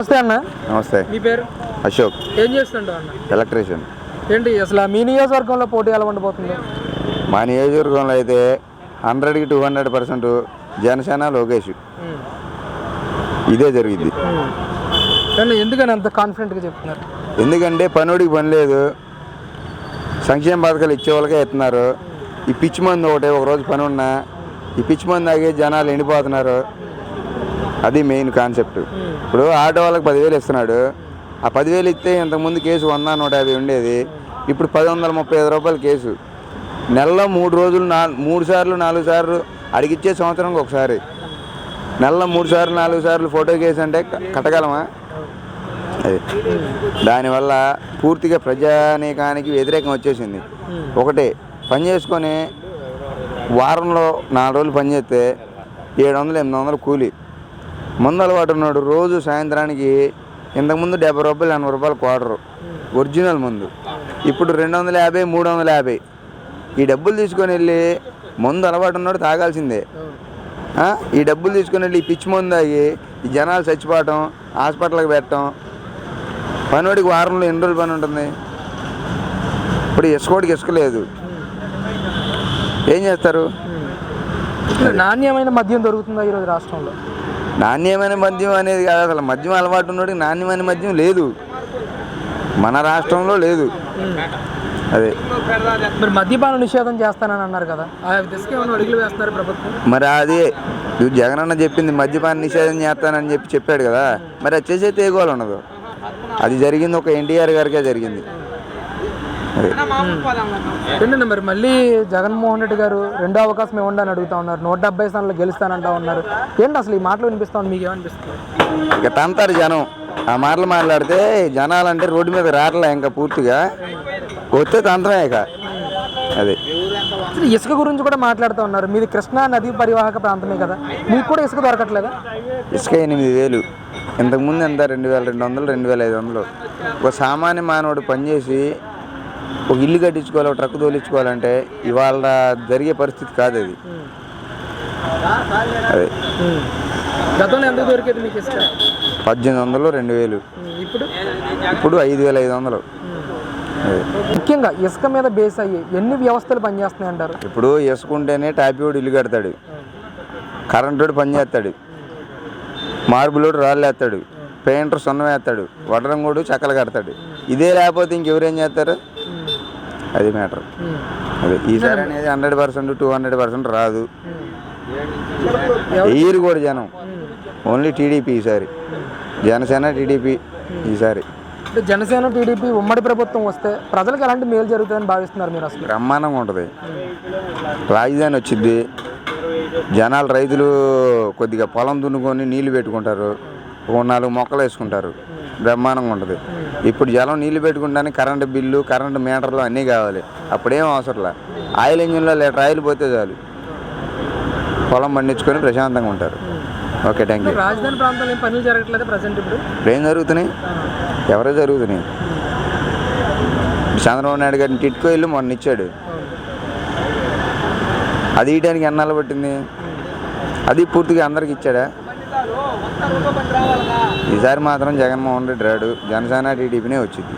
నమస్తే అన్న. నమస్తే. మీ పేరు? అశోక్. ఏం చేస్తుంటావు అన్న? ఎలక్ట్రీషియన్. ఏంటి అసలు మీ నియోజకవర్గంలో పోటీ ఎలా ఉండబోతుంది? మా నియోజకవర్గంలో అయితే 100కి 200% జనసేన లోకేష్ ఇదే జరిగింది. ఎందుకని అంత కాన్ఫిడెంట్గా చెప్తున్నారు? ఎందుకంటే పనోడికి పని లేదు, సంక్షేమ పథకాలు ఇచ్చే వాళ్ళకే ఇస్తున్నారు. ఈ పిచ్చి మంది ఒకరోజు పని ఉన్నా ఈ పిచ్చి మంది తాగి జనాలు ఎండిపోతున్నారు. అది మెయిన్ కాన్సెప్ట్. ఇప్పుడు ఆటో వాళ్ళకి 10,000 ఇస్తున్నాడు. ఆ 10,000 ఇస్తే ఇంతకుముందు కేసు 100-150 ఉండేది, ఇప్పుడు 1035 రూపాయల కేసు. నెలలో 3 రోజులు 3 సార్లు 4 సార్లు అడిగిచ్చే, సంవత్సరానికి ఒకసారి. నెలలో 3 సార్లు 4 సార్లు ఫోటో కేసు అంటే కట్టగలమా? అది దానివల్ల పూర్తిగా ప్రజానీకానికి వ్యతిరేకం వచ్చేసింది. ఒకటే పని చేసుకొని వారంలో 4 రోజులు పని చేస్తే 700-800 కూలి. మందు అలవాటు ఉన్నాడు, రోజు సాయంత్రానికి ఇంతకుముందు 70 రూపాయలు 80 రూపాయలు క్వార్టరు ఒరిజినల్ మందు, ఇప్పుడు 250-350. ఈ డబ్బులు తీసుకొని వెళ్ళి మందు అలవాటు ఉన్నాడు తాగాల్సిందే. ఈ డబ్బులు తీసుకొని వెళ్ళి ఈ పిచ్చి మందు తాగి ఈ జనాలు చచ్చిపోవటం, హాస్పిటల్కి పెట్టడం. పనివాడికి వారంలో ఎన్ని రోజులు పని ఉంటుంది? ఇప్పుడు ఇసుకోడికి ఇసుక లేదు, ఏం చేస్తారు? నాణ్యమైన మద్యం దొరుకుతుందా ఈరోజు రాష్ట్రంలో? నాణ్యమైన మద్యం అనేది కాదు, అసలు మద్యం అలవాటు ఉన్నోడికి నాణ్యమైన మద్యం లేదు, మన రాష్ట్రంలో లేదు. అదే మరి మద్యపాన నిషేధం చేస్తానని అన్నారు కదా, ఆ దిశగా ఏమైనా అడుగులు వేస్తున్నారు ప్రభుత్వం? మరి అదే జగన్ అన్న చెప్పింది, మద్యపాన నిషేధం చేస్తానని చెప్పాడు కదా, మరి అది చేసే తేగోలు ఉండదు. అది జరిగింది ఒక ఎన్టీఆర్ గారికే జరిగింది. ఏంటంటే మరి మళ్ళీ జగన్మోహన్ రెడ్డి గారు రెండో అవకాశం ఇవ్వండి అని అడుగుతా ఉన్నారు. 170 స్థానాలు గెలుస్తానంటా ఉన్నారు. ఏంటి అసలు ఈ మాటలు వినిపిస్తా ఉంది, మీకు ఏమనిపిస్తుంది? ఇక తంతారు జనం. ఆ మాటలు మాట్లాడితే జనాలంటే రోడ్డు మీద రావట్లే, ఇంకా పూర్తిగా వస్తే తంతమే. ఇక అదే ఇసుక గురించి కూడా మాట్లాడుతూ ఉన్నారు. మీది కృష్ణా నదీ పరివాహక ప్రాంతమే కదా, మీకు కూడా ఇసుక దొరకట్లేదా? ఇసుక 8,000, ఇంతకుముందు ఎంత 2,200, 2,500. ఒక సామాన్య మానవుడు పనిచేసి ఒక ఇల్లు కట్టించుకోవాలి, ఒక ట్రక్ తోలించుకోవాలంటే ఇవాళ జరిగే పరిస్థితి కాదు అది. అదే గతంలో ఎంత దొరికేది మీకు ఇసుక? 1,800, 2,000, ఇప్పుడు 5,500. ముఖ్యంగా ఇసుక మీద బేస్ అయ్యి ఎన్ని వ్యవస్థలు పనిచేస్తున్నాయి అంటారు? ఇప్పుడు ఇసుక ఉంటేనే టాపీవాడు ఇల్లు కడతాడు, కరెంటోడు పని చేస్తాడు, మార్బులోడు రాళ్ళు వేస్తాడు, పెయింటర్ సున్నం వేస్తాడు, వడ్రంగోడు చెక్కలు కడతాడు. ఇదే లేకపోతే ఇంకెవరేం చేస్తారు? అది మ్యాటర్. అదే ఈసారి అనేది 100%, 200% రాదు. ఎయ్యరు కూడా జనం, ఓన్లీ టీడీపీ ఈసారి. జనసేన టీడీపీ ఈసారి. జనసేన టీడీపీ ఉమ్మడి ప్రభుత్వం వస్తే ప్రజలకు ఎలాంటి మేలు జరుగుతుందని భావిస్తున్నారు మీరు? అసలు బ్రహ్మాండంగా ఉంటుంది. రాజధాని వచ్చింది, జనాలు రైతులు కొద్దిగా పొలం దున్నుకొని నీళ్లు పెట్టుకుంటారు, 4 మొక్కలు వేసుకుంటారు, బ్రహ్మాండంగా ఉంటుంది. ఇప్పుడు జనం నీళ్లు పెట్టుకుంటానికి కరెంటు బిల్లు, కరెంటు మీటర్లు అన్నీ కావాలి. అప్పుడేం అవసరంలా, ఆయిల్ ఇంజిన్లో లీటర్ ఆయిల్ పోతే చాలు, పొలం పండించుకొని ప్రశాంతంగా ఉంటారు. Okay, thank you. రాజధాని ప్రాంతంలో ఏం పనులు జరగట్లేదు ప్రజెంట్? ఇప్పుడు ఏం జరుగుతున్నాయి? ఎవరో జరుగుతున్నాయి. చంద్రబాబు నాయుడు గారిని టిట్కో ఇల్లు మొన్న ఇచ్చాడు, అది ఇవ్వడానికి ఎన్నాళ్ళు పట్టింది? అది పూర్తిగా అందరికి ఇచ్చాడా? ఈసారి మాత్రం జగన్మోహన్ రెడ్డి రాడు, జనసేన టీడీపీనే వచ్చింది.